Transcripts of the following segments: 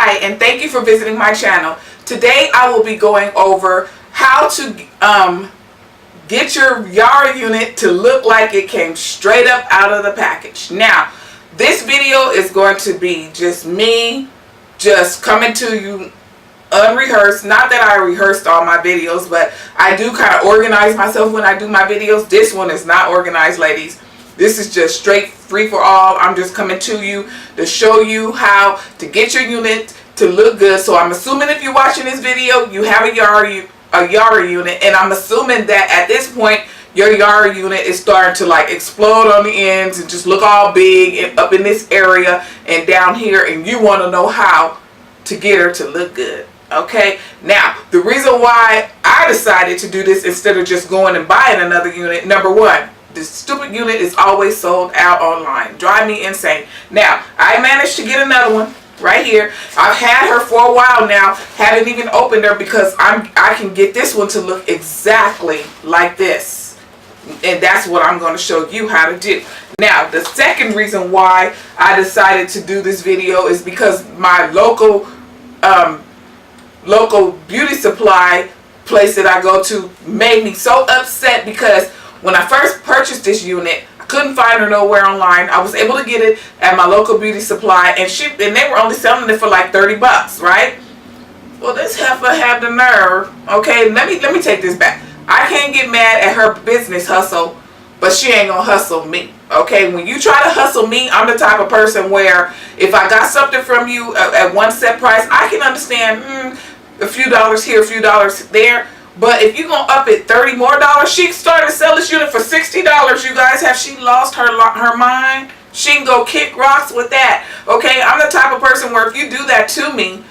Hi, and thank you for visiting my channel. Today I will be going over how to get your Yara unit to look like it came straight up out of the package. Now, this video is going to be just me just coming to you unrehearsed. Not that I rehearsed all my videos, but I do kind of organize myself when I do my videos. This one is not organized, ladies. This is just straight free for all. I'm just coming to you to show you how to get your unit to look good. So I'm assuming if you're watching this video, you have a Yara unit, and I'm assuming that at this point your Yara unit is starting to like explode on the ends and just look all big and up in this area and down here, and you want to know how to get her to look good. Okay, now the reason why I decided to do this instead of just going and buying another unit, number one, this stupid unit is always sold out online. Drive me insane. Now, I managed to get another one right here. I've had her for a while now. Haven't even opened her because I can get this one to look exactly like this. And that's what I'm going to show you how to do. Now, the second reason why I decided to do this video is because my local beauty supply place that I go to made me so upset because when I first purchased this unit, I couldn't find her nowhere online. I was able to get it at my local beauty supply, and they were only selling it for like 30 bucks, right? Well, this heifer had the nerve. Okay, let me take this back. I can't get mad at her business hustle, but she ain't gonna hustle me. Okay, when you try to hustle me, I'm the type of person where if I got something from you at one set price, I can understand a few dollars here, a few dollars there. But if you're going to up it $30 more, she started to sell this unit for $60, you guys. Have she lost her mind? She can go kick rocks with that. Okay, I'm the type of person where if you do that to me,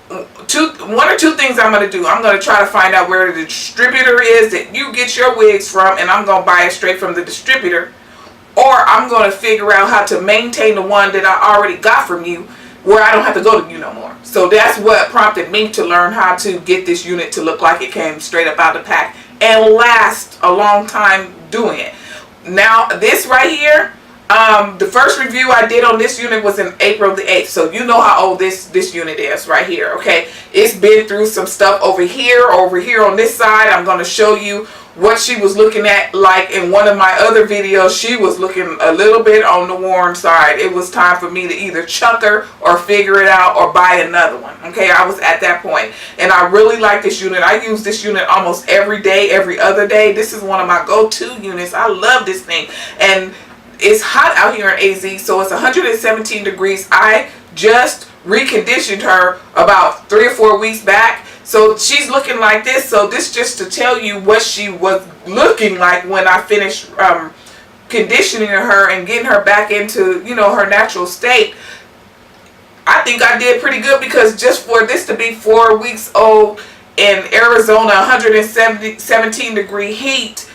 one or two things I'm going to do. I'm going to try to find out where the distributor is that you get your wigs from, and I'm going to buy it straight from the distributor. Or I'm going to figure out how to maintain the one that I already got from you, where I don't have to go to you no more. So that's what prompted me to learn how to get this unit to look like it came straight up out of the pack and last a long time doing it. Now this right here, the first review I did on this unit was in April the 8th. So you know how old this unit is right here. Okay, it's been through some stuff over here on this side. I'm going to show you what she was looking at. Like in one of my other videos, she was looking a little bit on the worn side. It was time for me to either chuck her or figure it out or buy another one. Okay, I was at that point, and I really like this unit. I use this unit almost every day, every other day. This is one of my go-to units. I love this thing, and it's hot out here in AZ, so it's 117 degrees. I just reconditioned her about 3 or 4 weeks back. So she's looking like this. So this just to tell you what she was looking like when I finished conditioning her and getting her back into, you know, her natural state. I think I did pretty good, because just for this to be 4 weeks old in Arizona, 117 degree heat,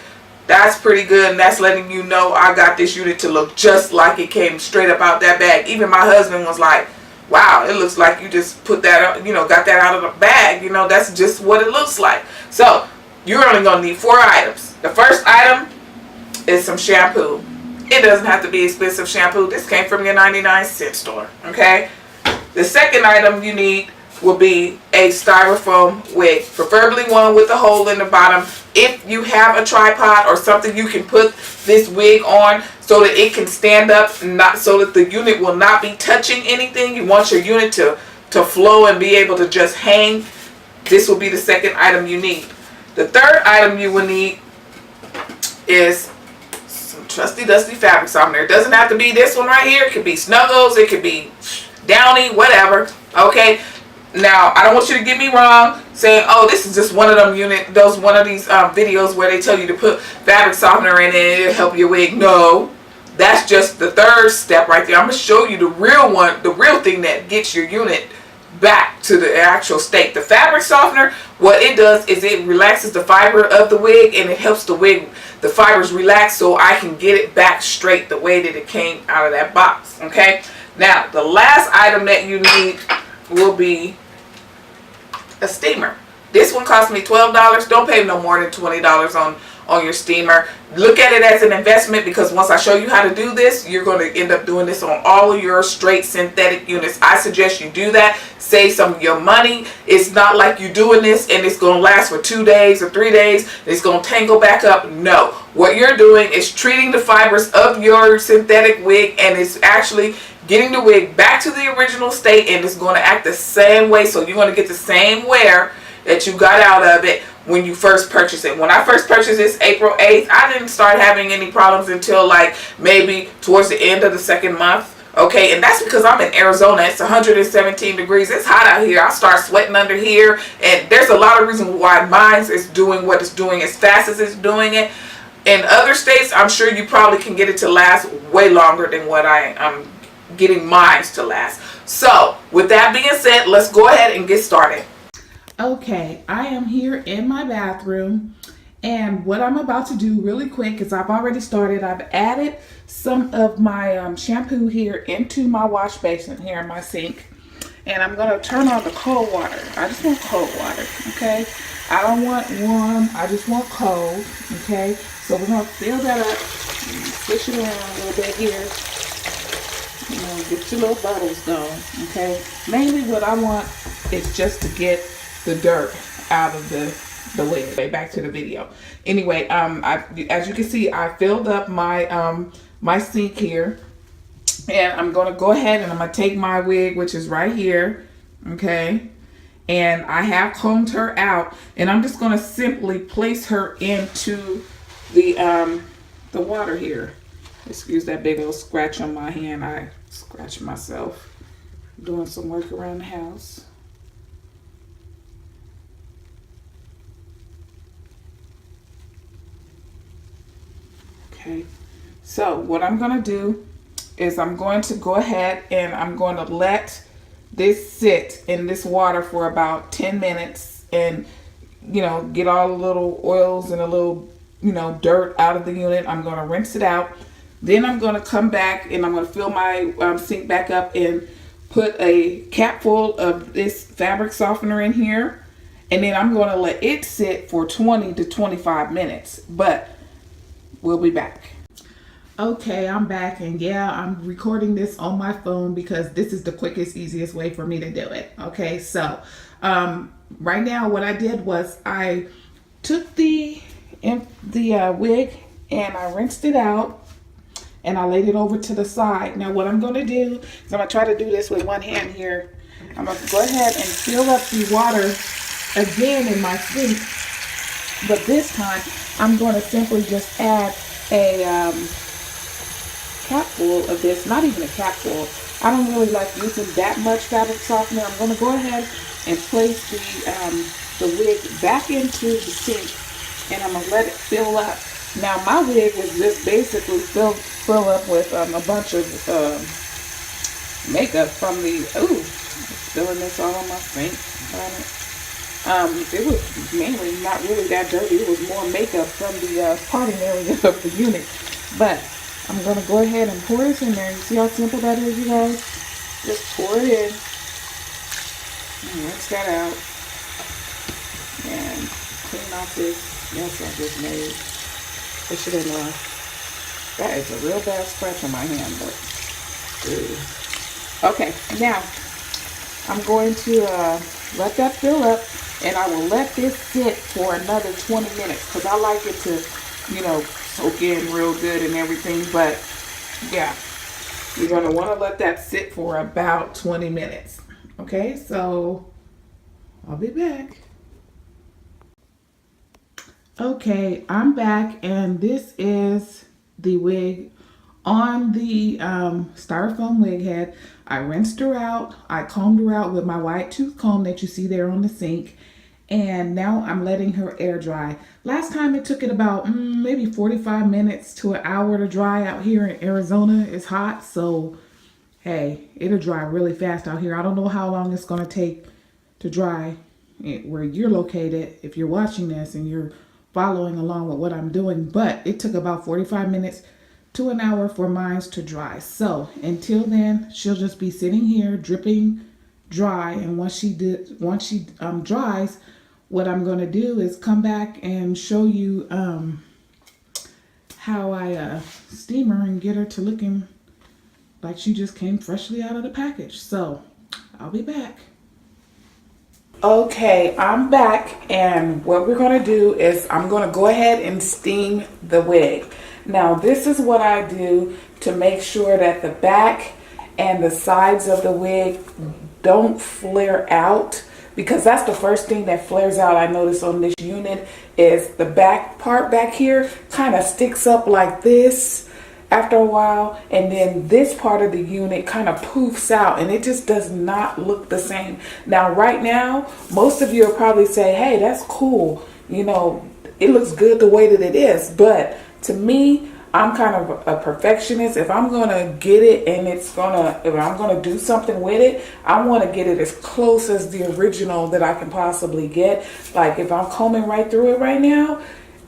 that's pretty good. And that's letting you know I got this unit to look just like it came straight up out that bag. Even my husband was like, wow, it looks like you just put that, you know, got that out of the bag. You know, that's just what it looks like. So you're only going to need 4 items. The first item is some shampoo. It doesn't have to be expensive shampoo. This came from your 99-cent store. Okay. The second item you need will be a styrofoam wig, preferably one with a hole in the bottom. If you have a tripod or something, you can put this wig on so that it can stand up, not so that the unit will not be touching anything. You want your unit to flow and be able to just hang. This will be the second item you need. The third item you will need is some trusty dusty fabric softener. It doesn't have to be this one right here. It could be Snuggles, it could be Downy, whatever. Okay. Now, I don't want you to get me wrong saying, oh, this is just one of them one of these videos where they tell you to put fabric softener in it and it'll help your wig. No, that's just the third step right there. I'm going to show you the real one, the real thing that gets your unit back to the actual state. The fabric softener, what it does is it relaxes the fiber of the wig, and it helps the wig, the fibers relax, so I can get it back straight the way that it came out of that box. Okay, now the last item that you need will be a steamer. This one cost me $12. Don't pay no more than $20 on your steamer. Look at it as an investment, because once I show you how to do this, you're going to end up doing this on all of your straight synthetic units. I suggest you do that. Save some of your money. It's not like you're doing this and it's going to last for 2 days or 3 days. It's going to tangle back up. No. What you're doing is treating the fibers of your synthetic wig, and it's actually getting the wig back to the original state, and it's going to act the same way. So you're going to get the same wear that you got out of it when you first purchased it. When I first purchased this April 8th, I didn't start having any problems until like maybe towards the end of the second month. Okay, and that's because I'm in Arizona. It's 117 degrees. It's hot out here. I start sweating under here, and there's a lot of reasons why mine is doing what it's doing as fast as it's doing it. In other states, I'm sure you probably can get it to last way longer than what I'm getting mine to last. So with that being said, let's go ahead and get started. Okay, I am here in my bathroom, and what I'm about to do really quick is I've already started. I've added some of my shampoo here into my wash basin here in my sink, and I'm going to turn on the cold water. I just want cold water, okay? I don't want warm, I just want cold, okay? So we're going to fill that up, switch it around a little bit here. You know, get your little bubbles going, okay? Mainly what I want is just to get the dirt out of the wig. Back to the video. Anyway, as you can see, I filled up my my sink here, and I'm gonna go ahead and I'm gonna take my wig, which is right here, okay, and I have combed her out, and I'm just gonna simply place her into the water here. Excuse that big old scratch on my hand. I scratched myself doing some work around the house. Okay, so what I'm going to do is I'm going to go ahead and I'm going to let this sit in this water for about 10 minutes and, you know, get all the little oils and a little, you know, dirt out of the unit. I'm going to rinse it out. Then I'm going to come back and I'm going to fill my sink back up and put a cap full of this fabric softener in here. And then I'm going to let it sit for 20 to 25 minutes. But we'll be back. Okay, I'm back, and yeah, I'm recording this on my phone because this is the quickest, easiest way for me to do it. Okay, so right now what I did was I took the wig and I rinsed it out and I laid it over to the side. Now what I'm going to do is I'm going to try to do this with one hand here. I'm going to go ahead and fill up the water again in my sink, but this time I'm going to simply just add a capful of this, not even a capful. I don't really like using that much fabric softener. I'm going to go ahead and place the wig back into the sink, and I'm going to let it fill up. Now my wig was just basically fill up with a bunch of makeup from the, ooh, spilling this all on my sink. It was mainly not really that dirty. It was more makeup from the parting area of the unit. But I'm going to go ahead and pour this in there. You see how simple that is, you guys? Just pour it in. And rinse that out. And clean off this mess I just made. Push it in there. That is a real bad scratch on my hand, but okay, now I'm going to let that fill up, and I will let this sit for another 20 minutes because I like it to, you know, soak in real good and everything. But yeah, you're going to want to let that sit for about 20 minutes. Okay, so I'll be back. Okay, I'm back, and this is the wig on the styrofoam wig head. I rinsed her out. I combed her out with my white tooth comb that you see there on the sink. And now I'm letting her air dry. Last time it took it about maybe 45 minutes to an hour to dry out here in Arizona. It's hot, so hey, it'll dry really fast out here. I don't know how long it's going to take to dry where you're located if you're watching this and you're following along with what I'm doing, but it took about 45 minutes to an hour for mine to dry. So until then, she'll just be sitting here dripping dry, and once she dries, what I'm going to do is come back and show you how I steam her and get her to looking like she just came freshly out of the package. So I'll be back. Okay, I'm back, and what we're going to do is I'm going to go ahead and steam the wig. Now this is what I do to make sure that the back and the sides of the wig don't flare out, because that's the first thing that flares out. I notice on this unit is the back part back here kind of sticks up like this after a while, and then this part of the unit kind of poofs out, and it just does not look the same. Now right now, most of you will probably say, hey, that's cool, you know, it looks good the way that it is. But to me, I'm kind of a perfectionist. If I'm gonna get it and if I'm gonna do something with it, I want to get it as close as the original that I can possibly get. Like if I'm combing right through it right now,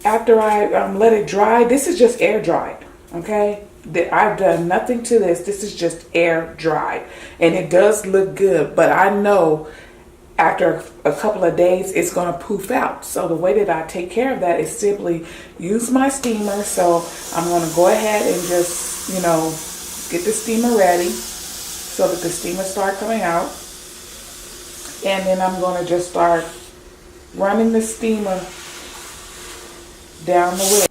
after I let it dry, this is just air dried. Okay, I've done nothing to this. This is just air dried, and it does look good, but I know after a couple of days it's gonna poof out. So the way that I take care of that is simply use my steamer. So I'm gonna go ahead and just, you know, get the steamer ready so that the steamer start coming out, and then I'm gonna just start running the steamer down the wig.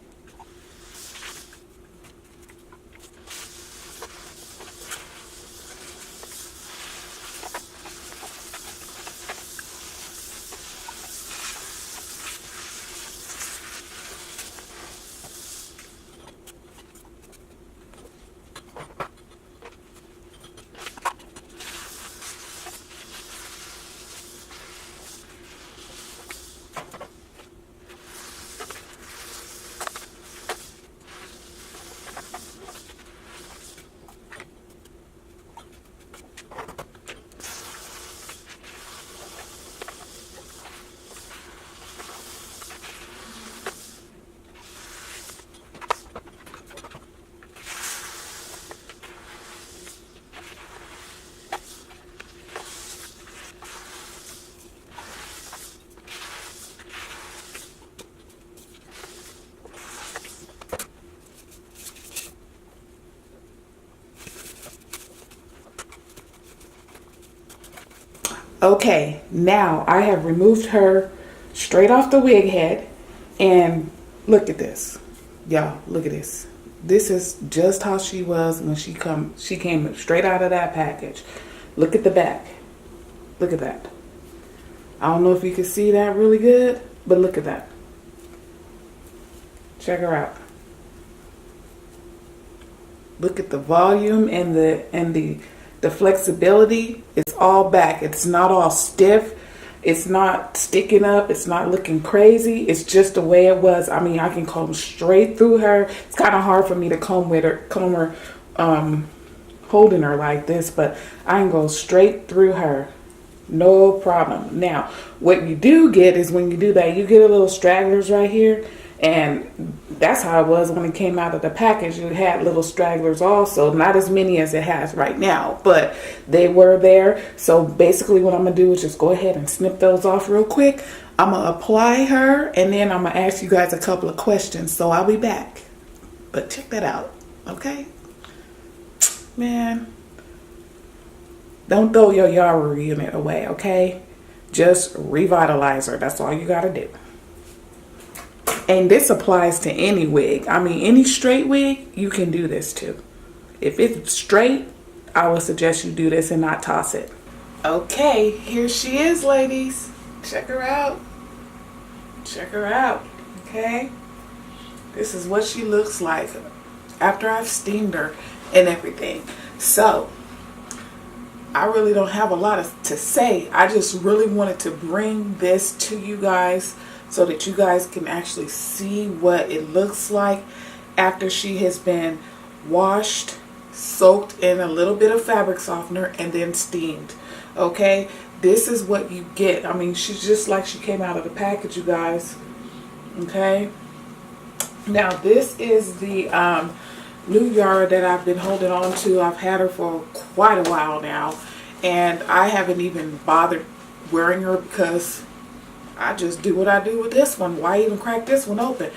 Okay, now I have removed her straight off the wig head, and look at this. Y'all, look at this. This is just how she was when she came straight out of that package. Look at the back. Look at that. I don't know if you can see that really good, but look at that. Check her out. Look at the volume and the flexibility. It's all back. It's not all stiff. It's not sticking up. It's not looking crazy. It's just the way it was. I mean, I can comb straight through her. It's kind of hard for me to comb her holding her like this, but I can go straight through her. No problem. Now, what you do get is when you do that, you get a little stragglers right here. And that's how it was when it came out of the package. It had little stragglers also, not as many as it has right now, but they were there. So basically what I'm gonna do is just go ahead and snip those off real quick. I'm gonna apply her, and then I'm gonna ask you guys a couple of questions. So I'll be back, but check that out, okay? Man, don't throw your Yara unit away, okay? Just revitalize her. That's all you gotta do. And this applies to any wig. I mean, any straight wig, you can do this too. If it's straight, I would suggest you do this and not toss it. Okay, here she is, ladies. Check her out. Check her out, okay? This is what she looks like after I've steamed her and everything. So, I really don't have a lot to say. I just really wanted to bring this to you guys so that you guys can actually see what it looks like after she has been washed, soaked in a little bit of fabric softener, and then steamed. Okay, this is what you get. I mean, she's just like she came out of the package, you guys. Okay, now this is the new Yara that I've been holding on to. I've had her for quite a while now, and I haven't even bothered wearing her because I just do what I do with this one. Why even crack this one open?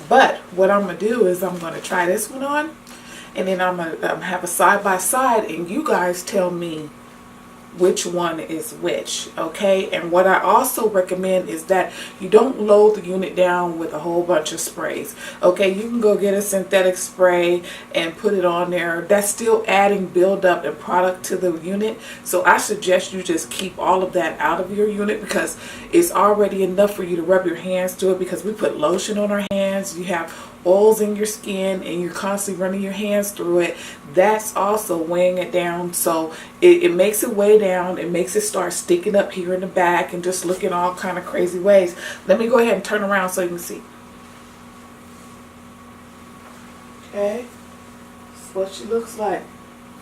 But what I'm going to do is I'm going to try this one on, and then I'm going to have a side by side, and you guys tell me which one is which, okay? And what I also recommend is that you don't load the unit down with a whole bunch of sprays, okay? You can go get a synthetic spray and put it on there. That's still adding buildup and product to the unit. So I suggest you just keep all of that out of your unit, because it's already enough for you to rub your hands to it, because we put lotion on our hands. You have oils in your skin and you're constantly running your hands through it. That's also weighing it down. So it makes it weigh down. It makes it start sticking up here in the back and just looking all kind of crazy ways. Let me go ahead and turn around so you can see. Okay, that's what she looks like.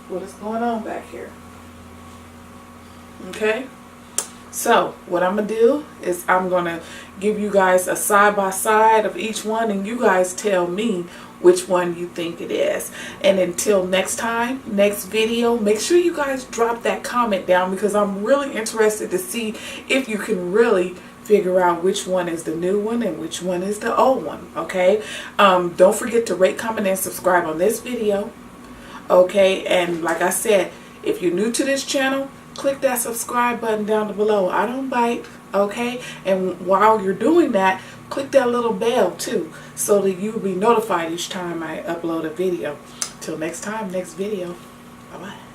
What is going on back here? Okay, so what I'm gonna do is I'm gonna give you guys a side by side of each one, and you guys tell me which one you think it is. And until next time, next video, make sure you guys drop that comment down, because I'm really interested to see if you can really figure out which one is the new one and which one is the old one. Okay, don't forget to rate, comment, and subscribe on this video. Okay, and like I said, if you're new to this channel, click that subscribe button down below. I don't bite, okay? And while you're doing that, click that little bell too, so that you'll be notified each time I upload a video. Till next time, next video. Bye-bye.